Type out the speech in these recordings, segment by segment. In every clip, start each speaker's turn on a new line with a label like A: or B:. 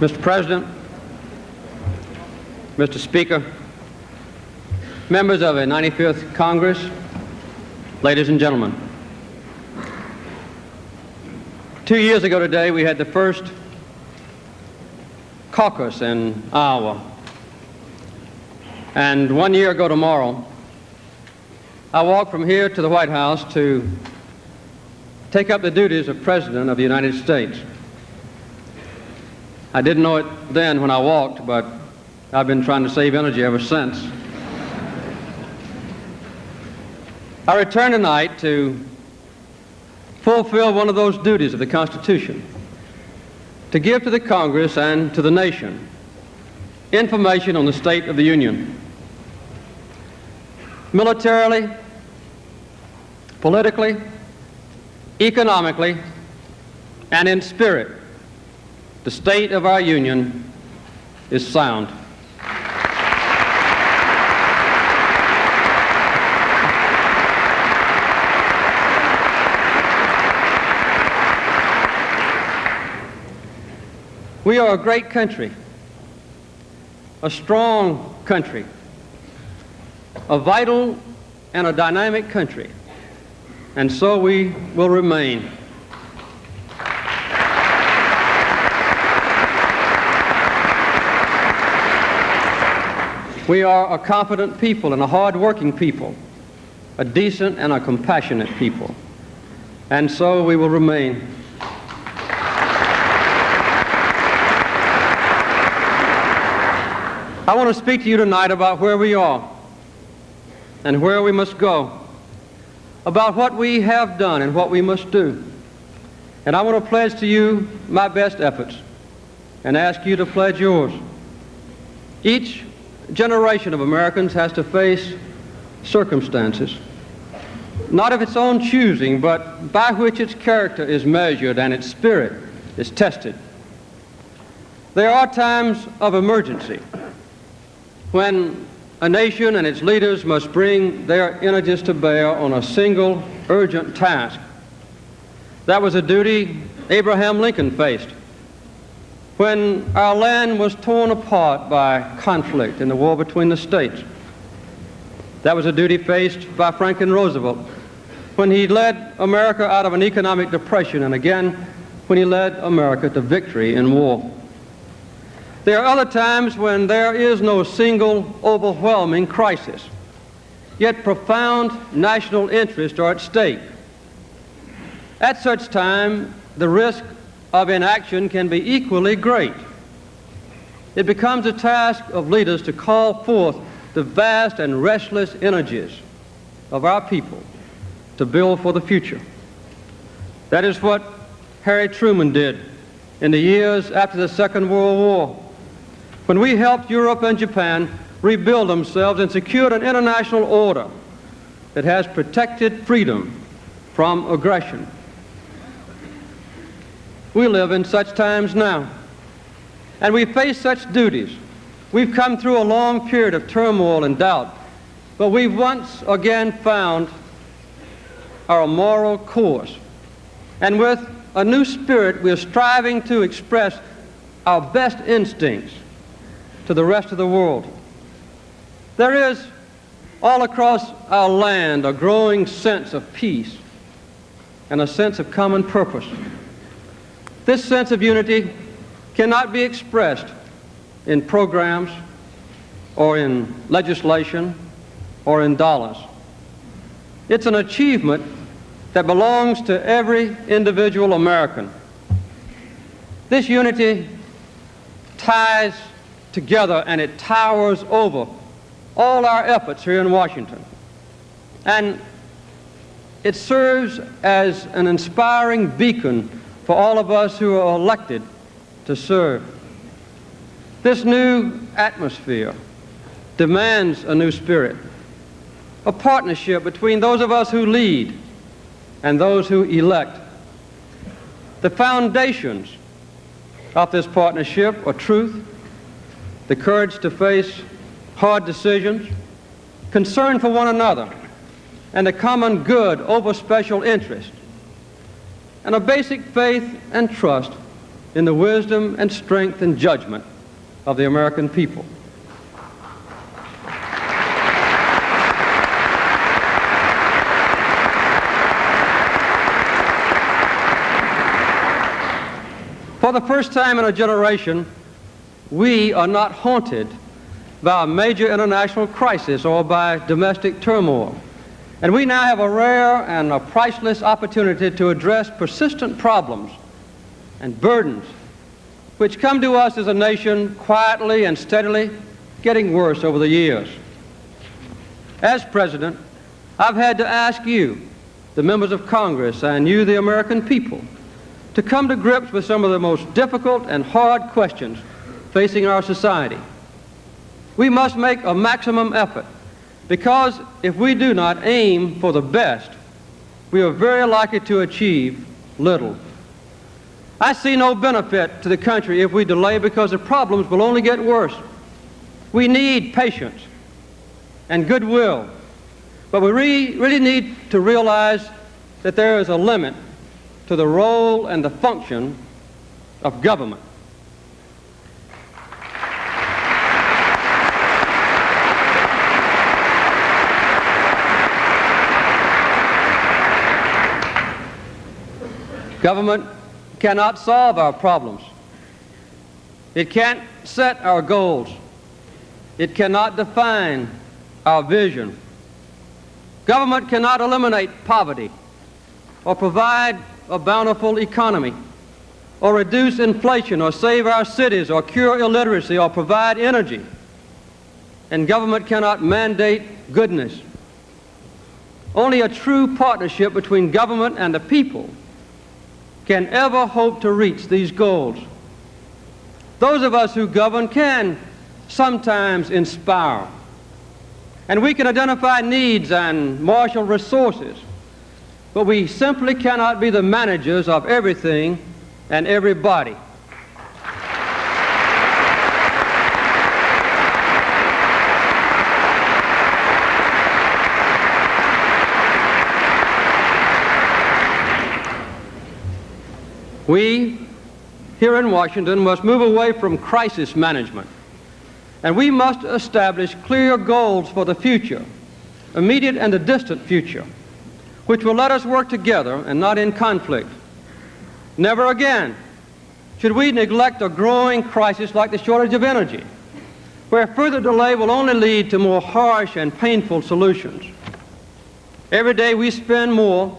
A: Mr. President, Mr. Speaker, members of the 95th Congress, ladies and gentlemen. 2 years ago today, we had the first caucus in Iowa. And 1 year ago tomorrow, I walked from here to the White House to take up the duties of President of the United States. I didn't know it then when I walked, but I've been trying to save energy ever since. I return tonight to fulfill one of those duties of the Constitution, to give to the Congress and to the nation information on the state of the Union. Militarily, politically, economically, and in spirit, the state of our Union is sound. We are a great country, a strong country, a vital and a dynamic country, and so we will remain. We are a competent people and a hard-working people, a decent and a compassionate people, and so we will remain. I want to speak to you tonight about where we are and where we must go, about what we have done and what we must do. And I want to pledge to you my best efforts and ask you to pledge yours. Each generation of Americans has to face circumstances, not of its own choosing, but by which its character is measured and its spirit is tested. There are times of emergency when a nation and its leaders must bring their energies to bear on a single urgent task. That was a duty Abraham Lincoln faced when our land was torn apart by conflict in the war between the states. That was a duty faced by Franklin Roosevelt when he led America out of an economic depression, and again when he led America to victory in war. There are other times when there is no single overwhelming crisis, yet profound national interests are at stake. At such time, the risk of inaction can be equally great. It becomes a task of leaders to call forth the vast and restless energies of our people to build for the future. That is what Harry Truman did in the years after the Second World War, when we helped Europe and Japan rebuild themselves and secured an international order that has protected freedom from aggression. We live in such times now, and we face such duties. We've come through a long period of turmoil and doubt, but we've once again found our moral course. And with a new spirit, we're striving to express our best instincts to the rest of the world. There is all across our land a growing sense of peace and a sense of common purpose. This sense of unity cannot be expressed in programs or in legislation or in dollars. It's an achievement that belongs to every individual American. This unity ties together and it towers over all our efforts here in Washington. And it serves as an inspiring beacon for all of us who are elected to serve. This new atmosphere demands a new spirit, a partnership between those of us who lead and those who elect. The foundations of this partnership are truth, the courage to face hard decisions, concern for one another, and the common good over special interest, and a basic faith and trust in the wisdom and strength and judgment of the American people. For the first time in a generation, we are not haunted by a major international crisis or by domestic turmoil. And we now have a rare and a priceless opportunity to address persistent problems and burdens which come to us as a nation quietly and steadily getting worse over the years. As President, I've had to ask you, the members of Congress, and you, the American people, to come to grips with some of the most difficult and hard questions facing our society. We must make a maximum effort, because if we do not aim for the best, we are very likely to achieve little. I see no benefit to the country if we delay, because the problems will only get worse. We need patience and goodwill, but we really need to realize that there is a limit to the role and the function of government. Government cannot solve our problems. It can't set our goals. It cannot define our vision. Government cannot eliminate poverty or provide a bountiful economy or reduce inflation or save our cities or cure illiteracy or provide energy. And government cannot mandate goodness. Only a true partnership between government and the people can ever hope to reach these goals. Those of us who govern can sometimes inspire, and we can identify needs and marshal resources, but we simply cannot be the managers of everything and everybody. We, here in Washington, must move away from crisis management, and we must establish clear goals for the future, immediate and the distant future, which will let us work together and not in conflict. Never again should we neglect a growing crisis like the shortage of energy, where further delay will only lead to more harsh and painful solutions. Every day we spend more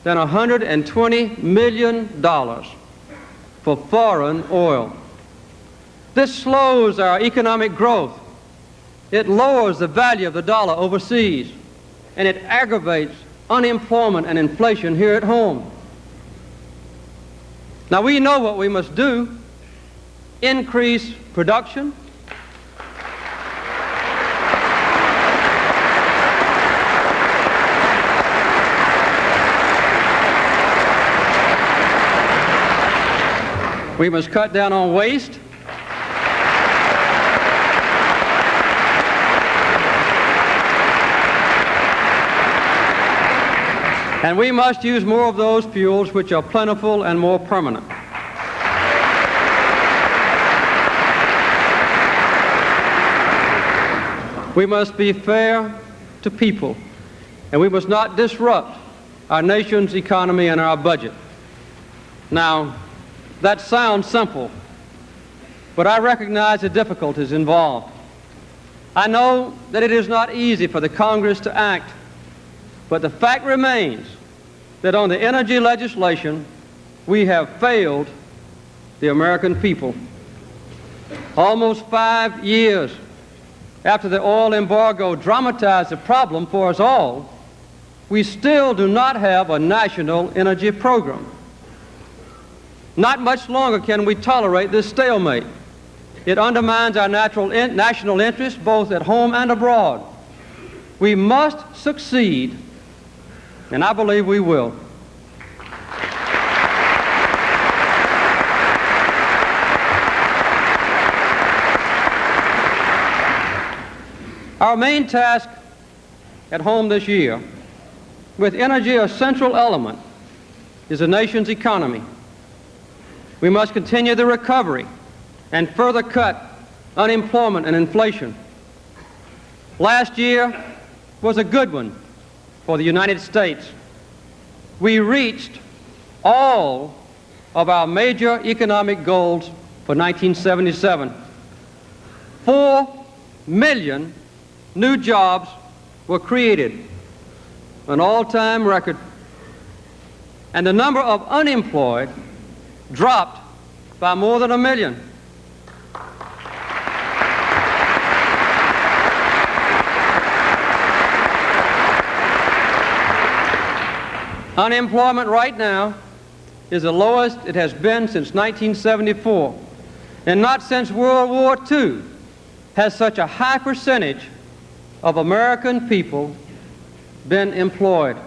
A: than $120 million for foreign oil. This slows our economic growth. It lowers the value of the dollar overseas, and it aggravates unemployment and inflation here at home. Now we know what we must do: increase production, we must cut down on waste, and we must use more of those fuels which are plentiful and more permanent. We must be fair to people, and we must not disrupt our nation's economy and our budget. Now, that sounds simple, but I recognize the difficulties involved. I know that it is not easy for the Congress to act, but the fact remains that on the energy legislation, we have failed the American people. Almost 5 years after the oil embargo dramatized the problem for us all, we still do not have a national energy program. Not much longer can we tolerate this stalemate. It undermines our national interests both at home and abroad. We must succeed, and I believe we will. Our main task at home this year, with energy a central element, is the nation's economy. We must continue the recovery and further cut unemployment and inflation. Last year was a good one for the United States. We reached all of our major economic goals for 1977. 4 million new jobs were created, an all-time record, and the number of unemployed dropped by more than 1 million. Unemployment right now is the lowest it has been since 1974, and not since World War II has such a high percentage of American people been employed.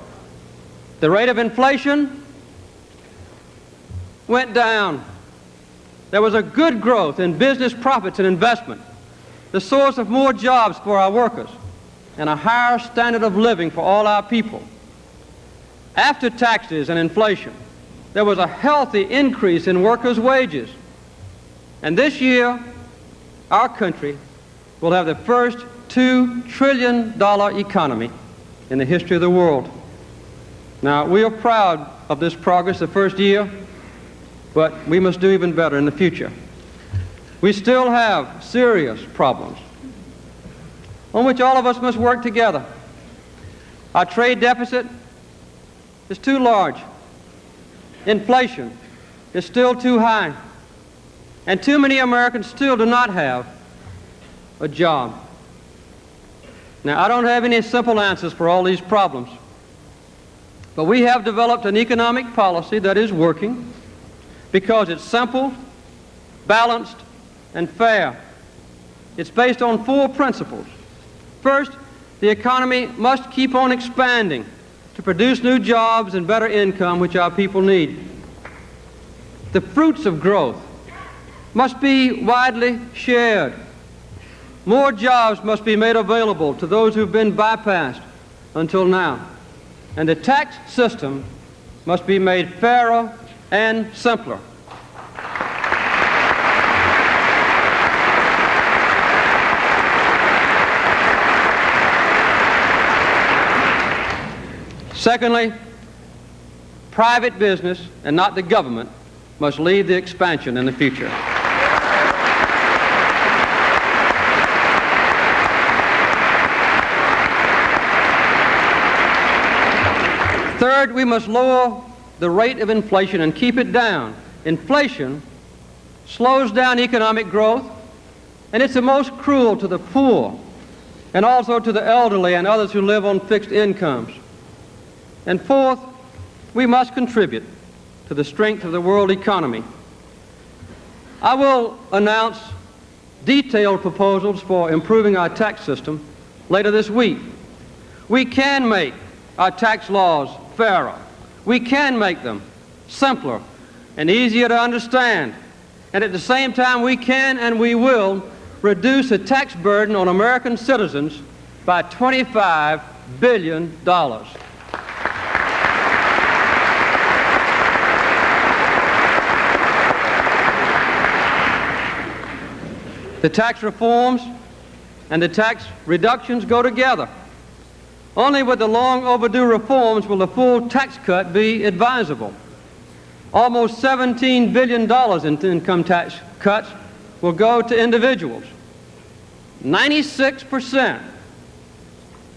A: The rate of inflation went down. There was a good growth in business profits and investment, the source of more jobs for our workers, and a higher standard of living for all our people. After taxes and inflation, there was a healthy increase in workers' wages. And this year, our country will have the first $2 trillion economy in the history of the world. Now, we are proud of this progress the first year, but we must do even better in the future. We still have serious problems on which all of us must work together. Our trade deficit is too large. Inflation is still too high. And too many Americans still do not have a job. Now, I don't have any simple answers for all these problems, but we have developed an economic policy that is working because it's simple, balanced, and fair. It's based on 4 principles. First, the economy must keep on expanding to produce new jobs and better income, which our people need. The fruits of growth must be widely shared. More jobs must be made available to those who've been bypassed until now. And the tax system must be made fairer and simpler. Secondly, private business, and not the government, must lead the expansion in the future. Third, we must lower the rate of inflation and keep it down. Inflation slows down economic growth, and it's the most cruel to the poor and also to the elderly and others who live on fixed incomes. And fourth, we must contribute to the strength of the world economy. I will announce detailed proposals for improving our tax system later this week. We can make our tax laws fairer. We can make them simpler and easier to understand. And at the same time, we can and we will reduce the tax burden on American citizens by $25 billion. The tax reforms and the tax reductions go together. Only with the long overdue reforms will the full tax cut be advisable. Almost $17 billion in income tax cuts will go to individuals. 96%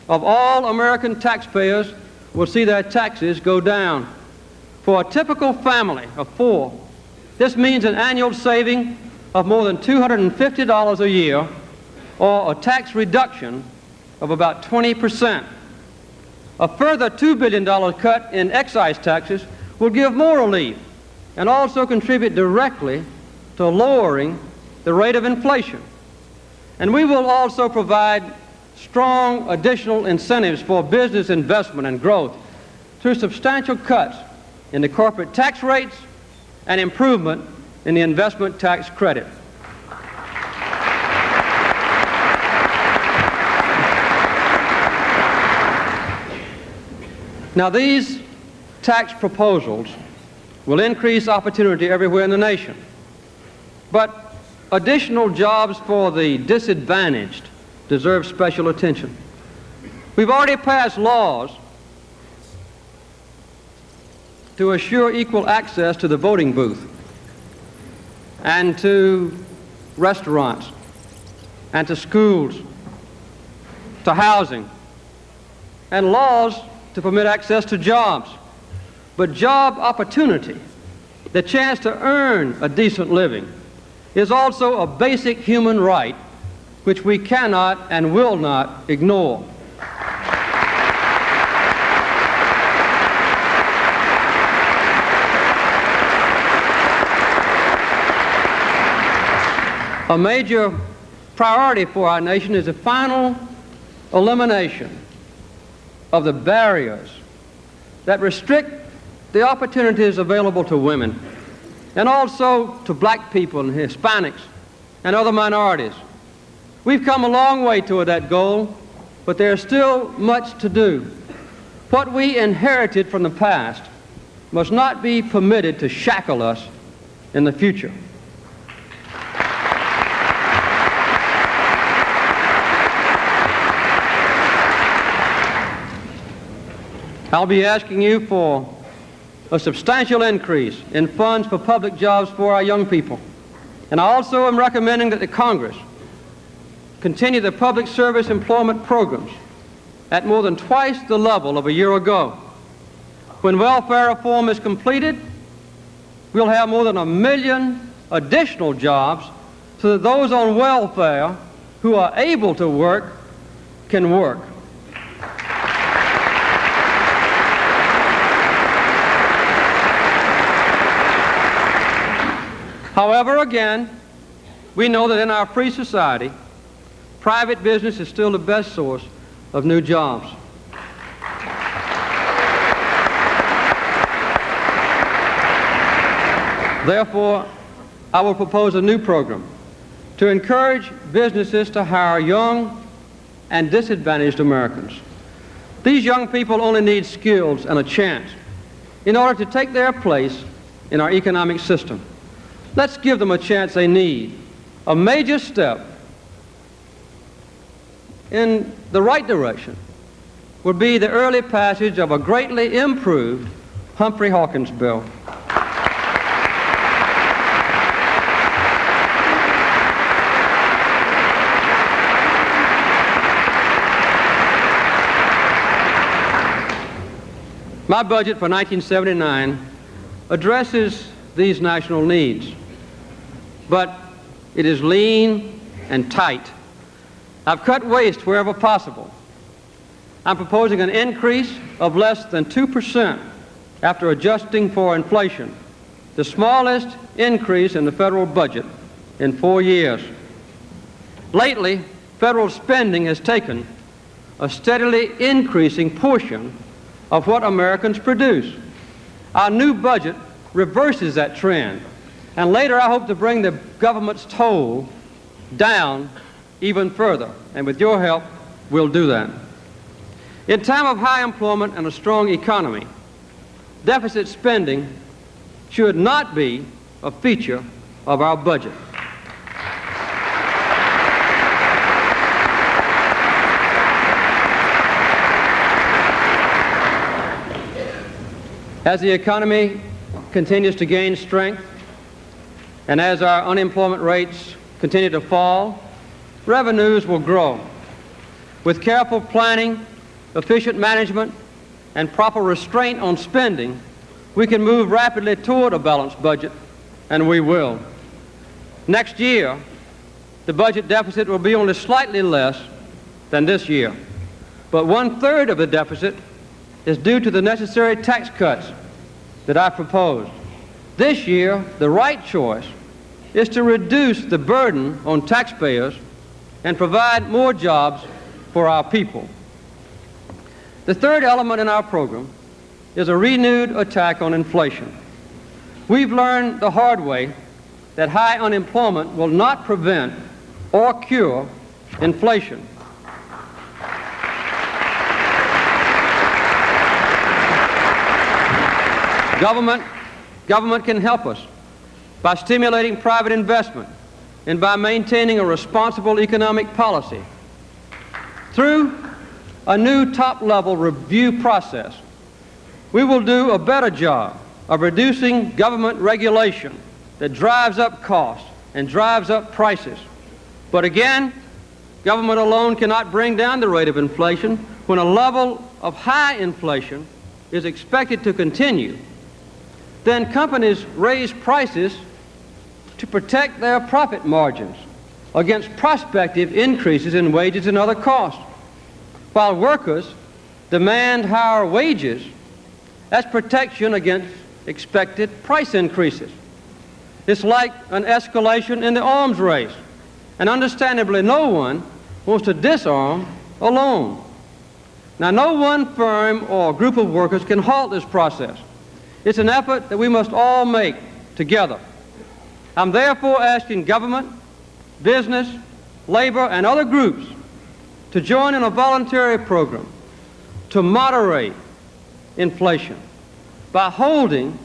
A: of all American taxpayers will see their taxes go down. For a typical family of 4, this means an annual saving of more than $250 a year, or a tax reduction of about 20%. A further $2 billion cut in excise taxes will give more relief and also contribute directly to lowering the rate of inflation. And we will also provide strong additional incentives for business investment and growth through substantial cuts in the corporate tax rates and improvement in the investment tax credit. Now, these tax proposals will increase opportunity everywhere in the nation. But additional jobs for the disadvantaged deserve special attention. We've already passed laws to assure equal access to the voting booth and to restaurants and to schools, to housing, and laws to permit access to jobs. But job opportunity, the chance to earn a decent living, is also a basic human right which we cannot and will not ignore. A major priority for our nation is the final elimination of the barriers that restrict the opportunities available to women and also to black people and Hispanics and other minorities. We've come a long way toward that goal, but there's still much to do. What we inherited from the past must not be permitted to shackle us in the future. I'll be asking you for a substantial increase in funds for public jobs for our young people. And I also am recommending that the Congress continue the public service employment programs at more than twice the level of a year ago. When welfare reform is completed, we'll have more than 1 million additional jobs so that those on welfare who are able to work can work. However, again, we know that in our free society, private business is still the best source of new jobs. Therefore, I will propose a new program to encourage businesses to hire young and disadvantaged Americans. These young people only need skills and a chance in order to take their place in our economic system. Let's give them a chance they need. A major step in the right direction would be the early passage of a greatly improved Humphrey-Hawkins bill. My budget for 1979 addresses these national needs, but it is lean and tight. I've cut waste wherever possible. I'm proposing an increase of less than 2% after adjusting for inflation, the smallest increase in the federal budget in 4 years. Lately, federal spending has taken a steadily increasing portion of what Americans produce. Our new budget reverses that trend, and later I hope to bring the government's toll down even further, and with your help, we'll do that. In time of high employment and a strong economy, deficit spending should not be a feature of our budget. As the economy continues to gain strength, and as our unemployment rates continue to fall, revenues will grow. With careful planning, efficient management, and proper restraint on spending, we can move rapidly toward a balanced budget, and we will. Next year, the budget deficit will be only slightly less than this year, but 1/3 of the deficit is due to the necessary tax cuts that I proposed. This year, the right choice is to reduce the burden on taxpayers and provide more jobs for our people. The third element in our program is a renewed attack on inflation. We've learned the hard way that high unemployment will not prevent or cure inflation. Government Government can help us by stimulating private investment and by maintaining a responsible economic policy. Through a new top-level review process, we will do a better job of reducing government regulation that drives up costs and drives up prices. But again, government alone cannot bring down the rate of inflation when a level of high inflation is expected to continue. Then companies raise prices to protect their profit margins against prospective increases in wages and other costs, while workers demand higher wages as protection against expected price increases. It's like an escalation in the arms race, and understandably no one wants to disarm alone. Now, no one firm or group of workers can halt this process. It's an effort that we must all make together. I'm therefore asking government, business, labor, and other groups to join in a voluntary program to moderate inflation by holding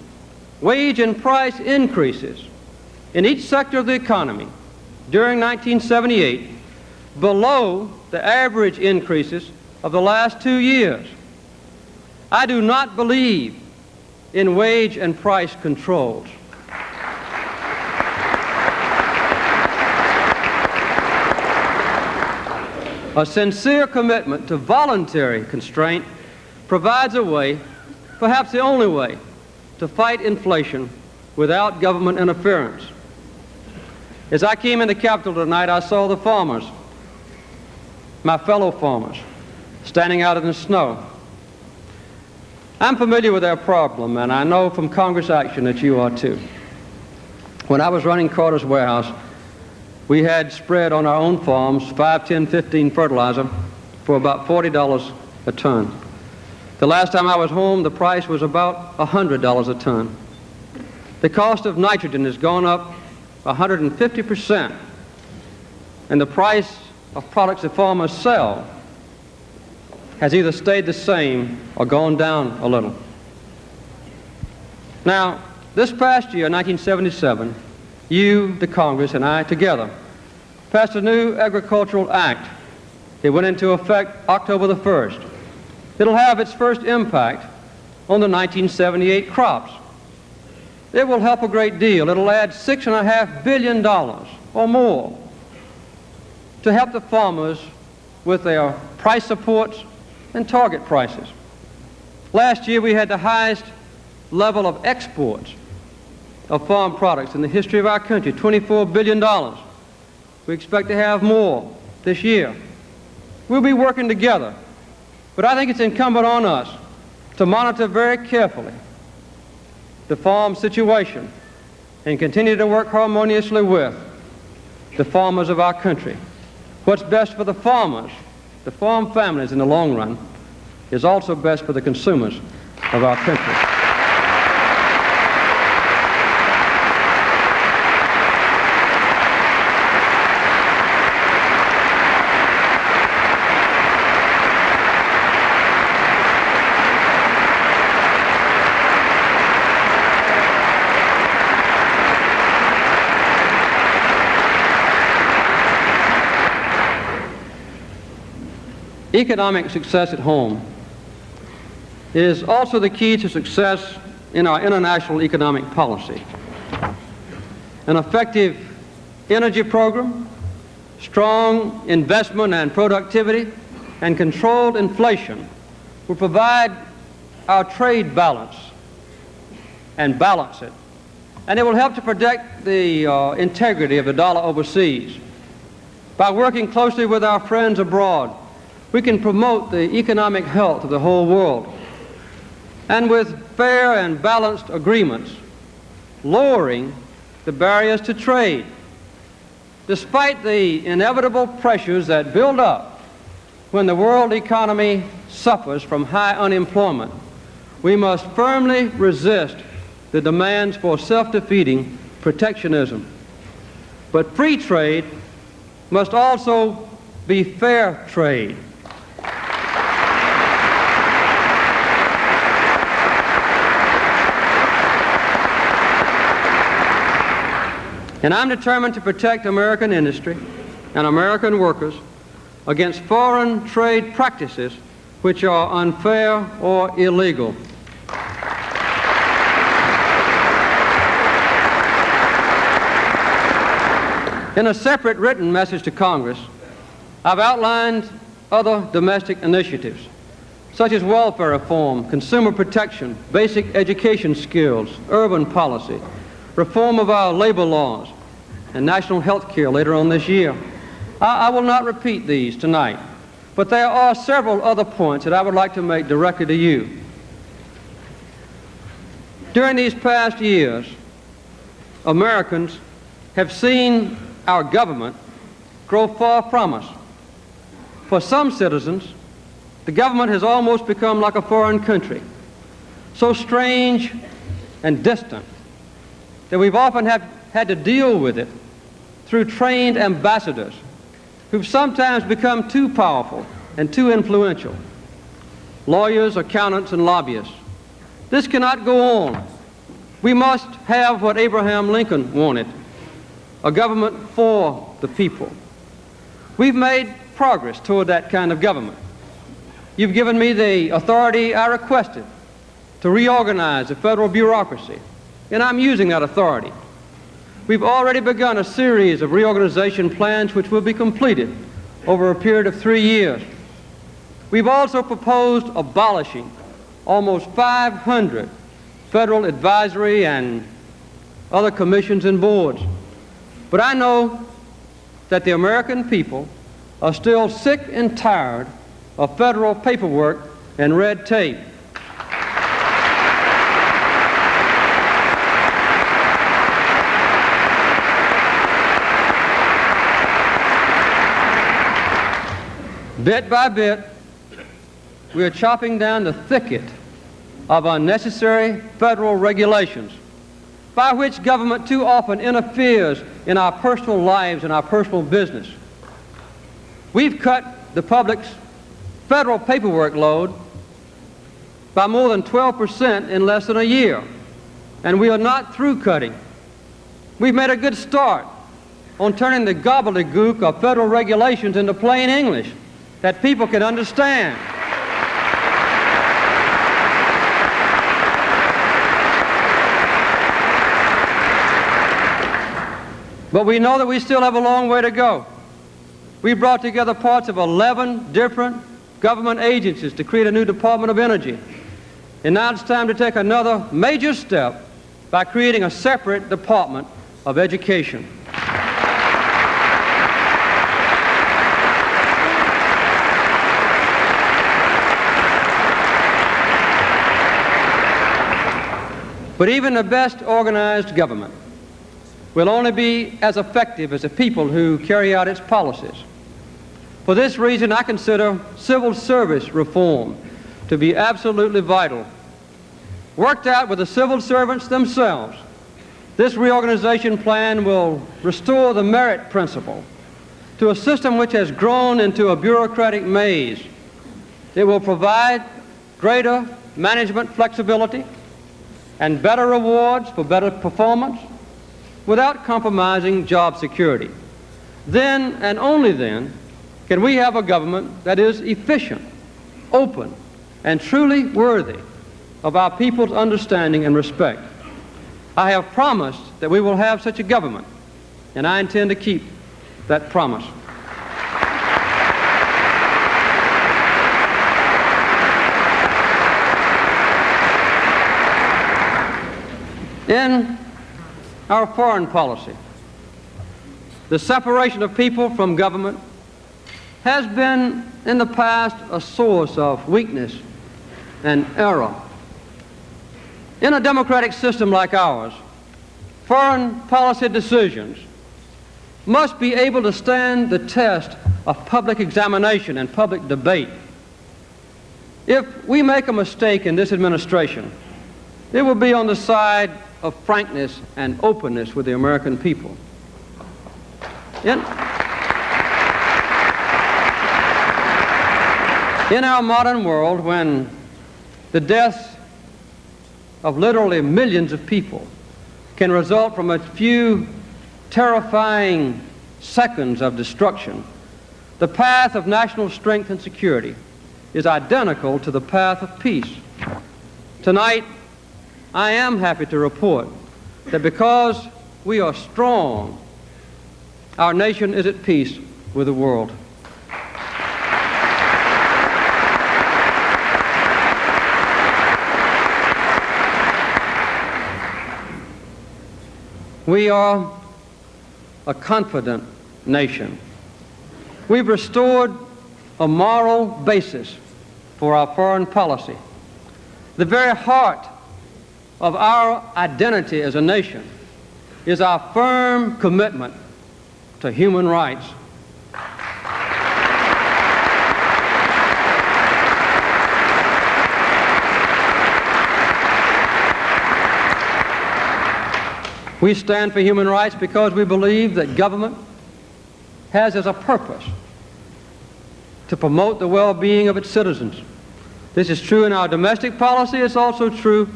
A: wage and price increases in each sector of the economy during 1978 below the average increases of the last 2 years. I do not believe in wage and price controls. A sincere commitment to voluntary constraint provides a way, perhaps the only way, to fight inflation without government interference. As I came in the Capitol tonight, I saw the farmers, my fellow farmers, standing out in the snow. I'm familiar with their problem, and I know from Congress action that you are too. When I was running Carter's warehouse, we had spread on our own farms 5, 10, 15 fertilizer for about $40 a ton. The last time I was home, the price was about $100 a ton. The cost of nitrogen has gone up 150%, and the price of products that farmers sell has either stayed the same or gone down a little. Now, this past year, 1977, you, the Congress, and I together passed a new Agricultural Act. It went into effect October the 1st. It'll have its first impact on the 1978 crops. It will help a great deal. It'll add $6.5 billion or more to help the farmers with their price supports and target prices. Last year we had the highest level of exports of farm products in the history of our country, $24 billion. We expect to have more this year. We'll be working together, but I think it's incumbent on us to monitor very carefully the farm situation and continue to work harmoniously with the farmers of our country. What's best for the farmers, the farm families in the long run, is also best for the consumers of our country. Economic success at home is also the key to success in our international economic policy. An effective energy program, strong investment and productivity, and controlled inflation will provide our trade balance and balance it. And it will help to protect the integrity of the dollar overseas. By working closely with our friends abroad, we can promote the economic health of the whole world. And with fair and balanced agreements, lowering the barriers to trade. Despite the inevitable pressures that build up when the world economy suffers from high unemployment, we must firmly resist the demands for self-defeating protectionism. But free trade must also be fair trade. And I'm determined to protect American industry and American workers against foreign trade practices which are unfair or illegal. In a separate written message to Congress, I've outlined other domestic initiatives, such as welfare reform, consumer protection, basic education skills, urban policy, reform of our labor laws, and national health care later on this year. I will not repeat these tonight, but there are several other points that I would like to make directly to you. During these past years, Americans have seen our government grow far from us. For some citizens, the government has almost become like a foreign country, so strange and distant that we've often had to deal with it through trained ambassadors who've sometimes become too powerful and too influential. Lawyers, accountants, and lobbyists. This cannot go on. We must have what Abraham Lincoln wanted, a government for the people. We've made progress toward that kind of government. You've given me the authority I requested to reorganize the federal bureaucracy, and I'm using that authority. We've already begun a series of reorganization plans which will be completed over a period of 3 years. We've also proposed abolishing almost 500 federal advisory and other commissions and boards. But I know that the American people are still sick and tired of federal paperwork and red tape. Bit by bit, we are chopping down the thicket of unnecessary federal regulations by which government too often interferes in our personal lives and our personal business. We've cut the public's federal paperwork load by more than 12% in less than a year, and we are not through cutting. We've made a good start on turning the gobbledygook of federal regulations into plain English that people can understand. But we know that we still have a long way to go. We brought together parts of 11 different government agencies to create a new Department of Energy. And now it's time to take another major step by creating a separate Department of Education. But even the best organized government will only be as effective as the people who carry out its policies. For this reason, I consider civil service reform to be absolutely vital. Worked out with the civil servants themselves, this reorganization plan will restore the merit principle to a system which has grown into a bureaucratic maze. It will provide greater management flexibility and better rewards for better performance without compromising job security. Then and only then can we have a government that is efficient, open, and truly worthy of our people's understanding and respect. I have promised that we will have such a government, and I intend to keep that promise. In our foreign policy, the separation of people from government has been in the past a source of weakness and error. In a democratic system like ours, foreign policy decisions must be able to stand the test of public examination and public debate. If we make a mistake in this administration, it will be on the side of frankness and openness with the American people. In our modern world, when the deaths of literally millions of people can result from a few terrifying seconds of destruction, the path of national strength and security is identical to the path of peace. Tonight, I am happy to report that because we are strong, our nation is at peace with the world. We are a confident nation. We've restored a moral basis for our foreign policy. The very heart of our identity as a nation is our firm commitment to human rights. We stand for human rights because we believe that government has as a purpose to promote the well-being of its citizens. This is true in our domestic policy. It's also true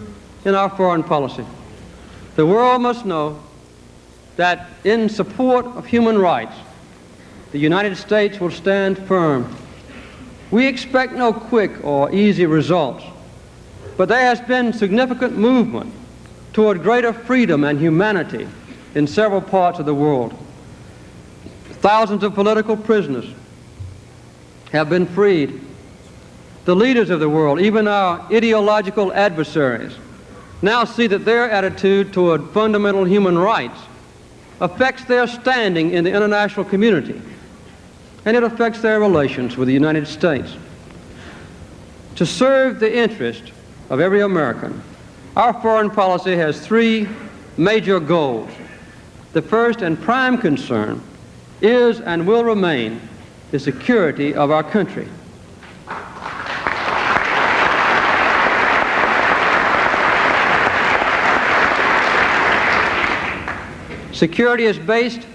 A: in our foreign policy. The world must know that in support of human rights, the United States will stand firm. We expect no quick or easy results, but there has been significant movement toward greater freedom and humanity in several parts of the world. Thousands of political prisoners have been freed. The leaders of the world, even our ideological adversaries, now see that their attitude toward fundamental human rights affects their standing in the international community, and it affects their relations with the United States. To serve the interest of every American, our foreign policy has three major goals. The first and prime concern is and will remain the security of our country. Security is based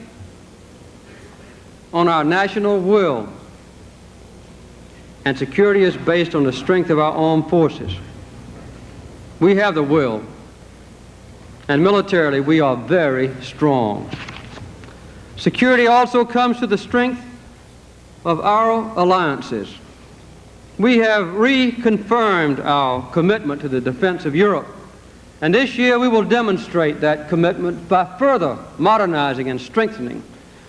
A: on our national will, and security is based on the strength of our armed forces. We have the will, and militarily we are very strong. Security also comes to the strength of our alliances. We have reconfirmed our commitment to the defense of Europe, and this year we will demonstrate that commitment by further modernizing and strengthening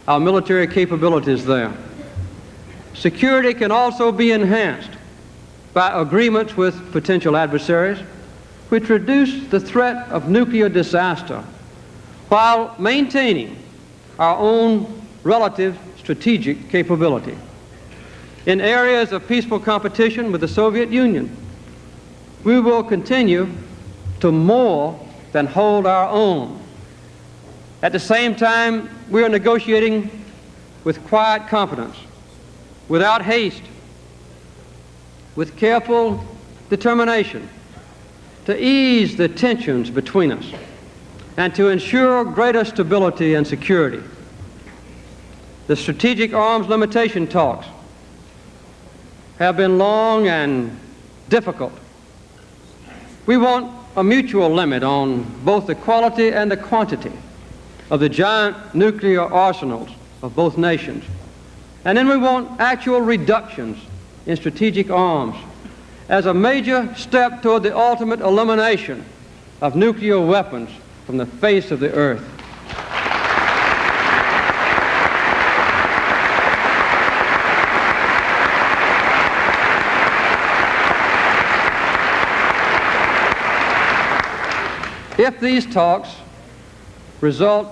A: our military capabilities there. Security can also be enhanced by agreements with potential adversaries which reduce the threat of nuclear disaster while maintaining our own relative strategic capability. In areas of peaceful competition with the Soviet Union, we will continue to more than hold our own. At the same time, we are negotiating with quiet confidence, without haste, with careful determination, to ease the tensions between us and to ensure greater stability and security. The strategic arms limitation talks have been long and difficult. We want a mutual limit on both the quality and the quantity of the giant nuclear arsenals of both nations. And then we want actual reductions in strategic arms as a major step toward the ultimate elimination of nuclear weapons from the face of the earth. If these talks result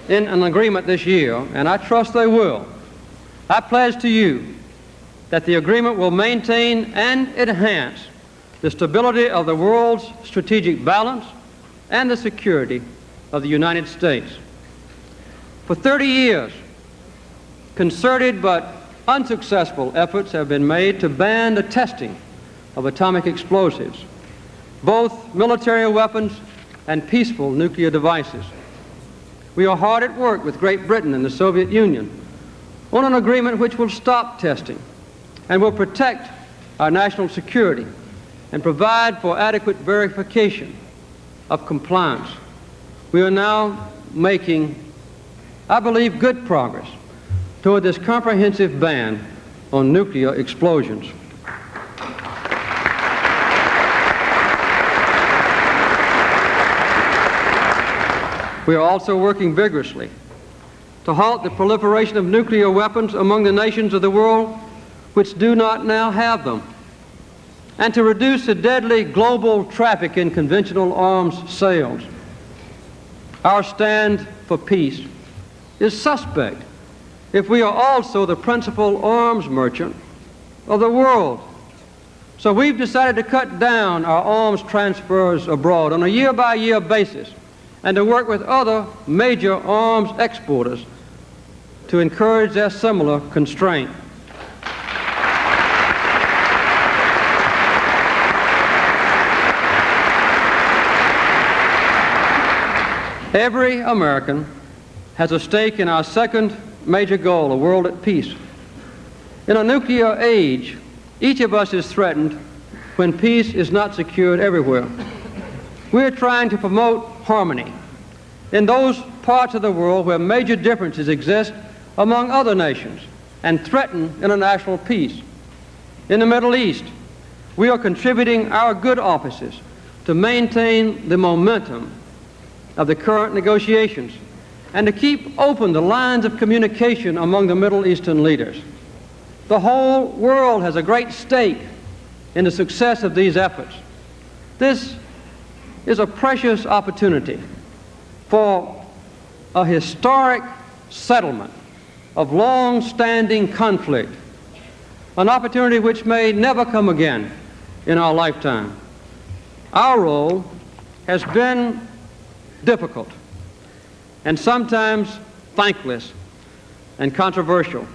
A: in an agreement this year, and I trust they will, I pledge to you that the agreement will maintain and enhance the stability of the world's strategic balance and the security of the United States. For 30 years, concerted but unsuccessful efforts have been made to ban the testing of atomic explosives, both military weapons and peaceful nuclear devices. We are hard at work with Great Britain and the Soviet Union on an agreement which will stop testing and will protect our national security and provide for adequate verification of compliance. We are now making I believe, good progress toward this comprehensive ban on nuclear explosions. We are also working vigorously to halt the proliferation of nuclear weapons among the nations of the world which do not now have them, and to reduce the deadly global traffic in conventional arms sales. Our stand for peace is suspect if we are also the principal arms merchant of the world. So we've decided to cut down our arms transfers abroad on a year-by-year basis and to work with other major arms exporters to encourage their similar constraint. Every American has a stake in our second major goal, a world at peace. In a nuclear age, each of us is threatened when peace is not secured everywhere. We're trying to promote harmony in those parts of the world where major differences exist among other nations and threaten international peace. In the Middle East, we are contributing our good offices to maintain the momentum of the current negotiations and to keep open the lines of communication among the Middle Eastern leaders. The whole world has a great stake in the success of these efforts. This is a precious opportunity for a historic settlement of long-standing conflict, an opportunity which may never come again in our lifetime. Our role has been difficult and sometimes thankless and controversial,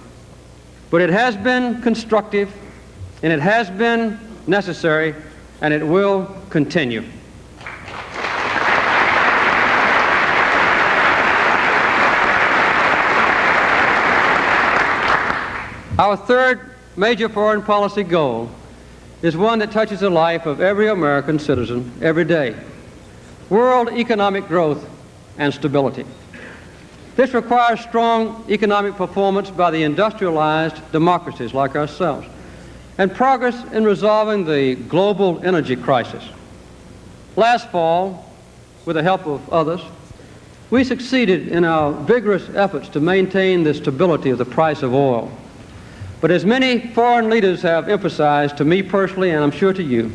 A: but it has been constructive and it has been necessary and it will continue. Our third major foreign policy goal is one that touches the life of every American citizen every day: world economic growth and stability. This requires strong economic performance by the industrialized democracies like ourselves and progress in resolving the global energy crisis. Last fall, with the help of others, we succeeded in our vigorous efforts to maintain the stability of the price of oil. But as many foreign leaders have emphasized to me personally, and I'm sure to you,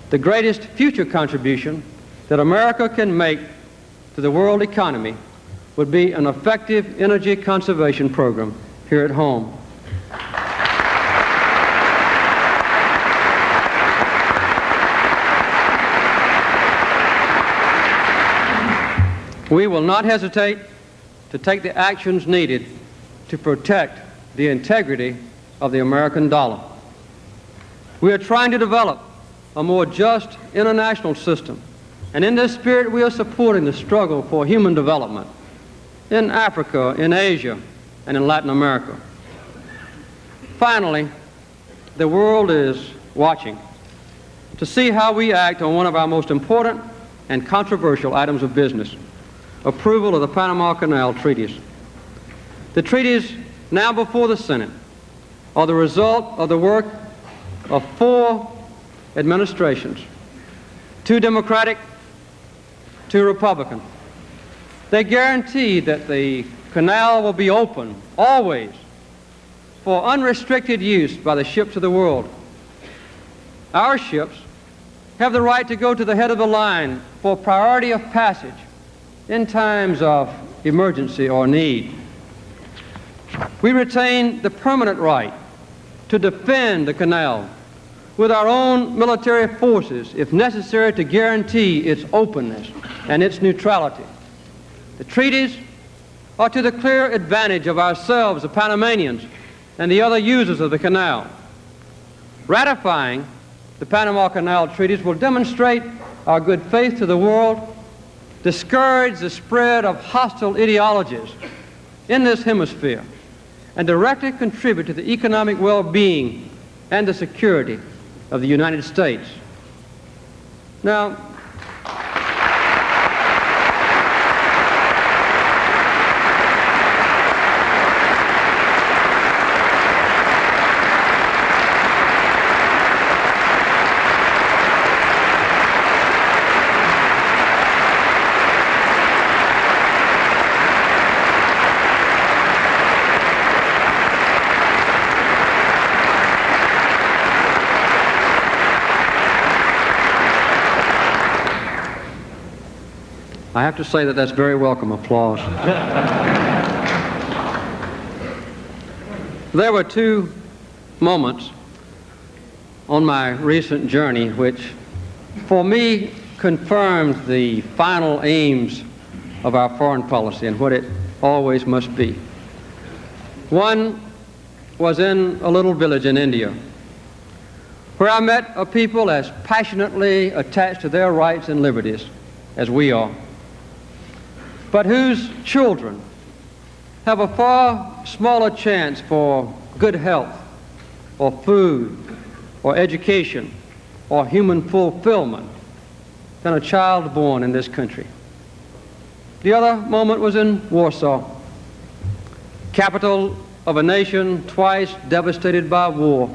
A: the greatest future contribution that America can make to the world economy would be an effective energy conservation program here at home. We will not hesitate to take the actions needed to protect the integrity of the American dollar. We are trying to develop a more just international system, and in this spirit we are supporting the struggle for human development in Africa, in Asia, and in Latin America. Finally, the world is watching to see how we act on one of our most important and controversial items of business: approval of the Panama Canal treaties. The treaties now before the Senate are the result of the work of 4 administrations, 2 Democratic, 2 Republican. They guarantee that the canal will be open always for unrestricted use by the ships of the world. Our ships have the right to go to the head of the line for priority of passage in times of emergency or need. We retain the permanent right to defend the canal with our own military forces if necessary to guarantee its openness and its neutrality. The treaties are to the clear advantage of ourselves, the Panamanians, and the other users of the canal. Ratifying the Panama Canal treaties will demonstrate our good faith to the world, discourage the spread of hostile ideologies in this hemisphere, and directly contribute to the economic well-being and the security of the United States. Now, I have to say that that's very welcome applause. There were two moments on my recent journey which, for me, confirmed the final aims of our foreign policy and what it always must be. One was in a little village in India, where I met a people as passionately attached to their rights and liberties as we are, but whose children have a far smaller chance for good health, or food, or education, or human fulfillment than a child born in this country. The other moment was in Warsaw, capital of a nation twice devastated by war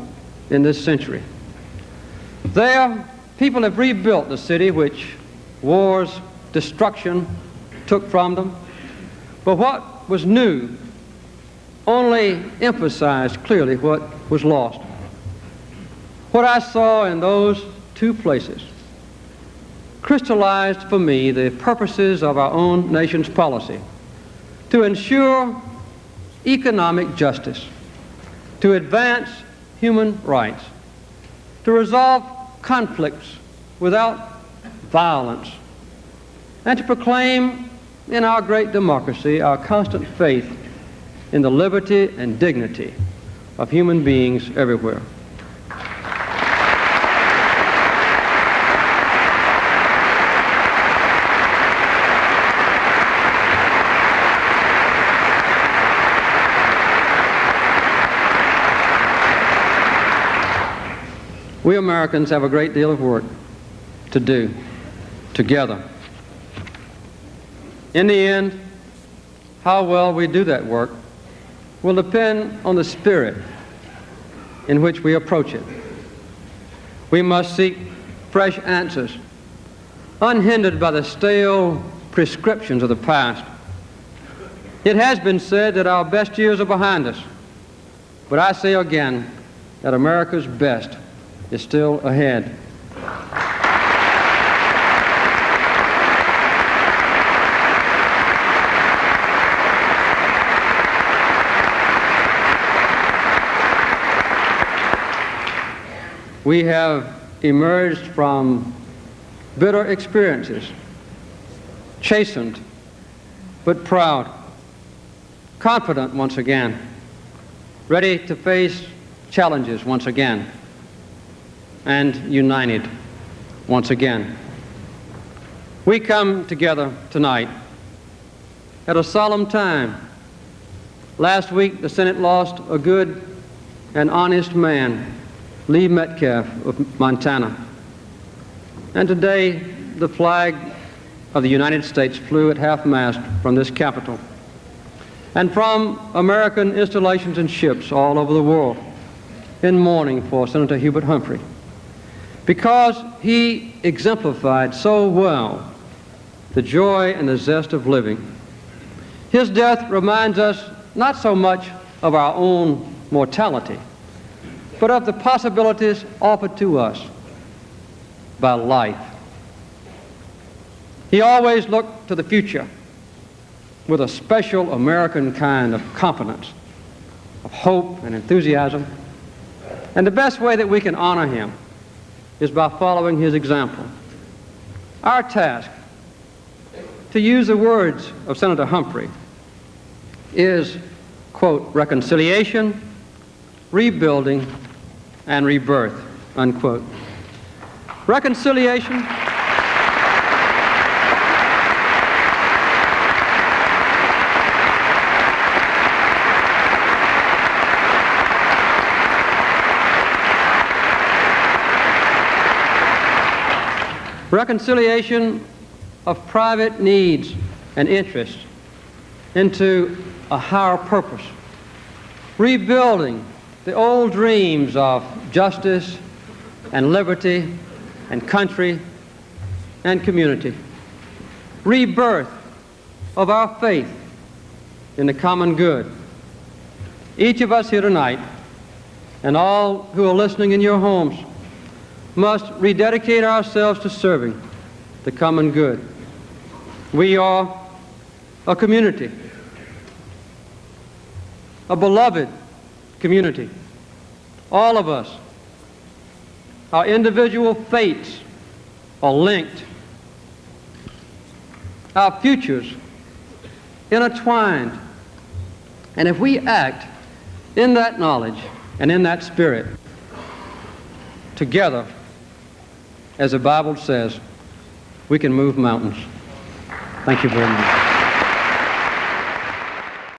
A: in this century. There, people have rebuilt the city which war's destruction took from them. But what was new only emphasized clearly what was lost. What I saw in those two places crystallized for me the purposes of our own nation's policy to ensure economic justice, to advance human rights, to resolve conflicts without violence, and to proclaim in our great democracy our constant faith in the liberty and dignity of human beings everywhere. We Americans have a great deal of work to do together. In the end, how well we do that work will depend on the spirit in which we approach it. We must seek fresh answers, unhindered by the stale prescriptions of the past. It has been said that our best years are behind us, but I say again that America's best is still ahead. We have emerged from bitter experiences, chastened but proud, confident once again, ready to face challenges once again, and united once again. We come together tonight at a solemn time. Last week, the Senate lost a good and honest man, Lee Metcalf of Montana. And today, the flag of the United States flew at half-mast from this Capitol and from American installations and ships all over the world in mourning for Senator Hubert Humphrey, because he exemplified so well the joy and the zest of living. His death reminds us not so much of our own mortality, but of the possibilities offered to us by life. He always looked to the future with a special American kind of confidence, of hope and enthusiasm. And the best way that we can honor him is by following his example. Our task, to use the words of Senator Humphrey, is, quote, reconciliation, rebuilding, and rebirth, unquote. Reconciliation reconciliation of private needs and interests into a higher purpose, rebuilding the old dreams of justice and liberty and country and community, rebirth of our faith in the common good. Each of us here tonight, and all who are listening in your homes, must rededicate ourselves to serving the common good. We are a community, a beloved community. All of us, our individual fates are linked, our futures intertwined. And if we act in that knowledge and in that spirit, together, as the Bible says, we can move mountains. Thank you very much.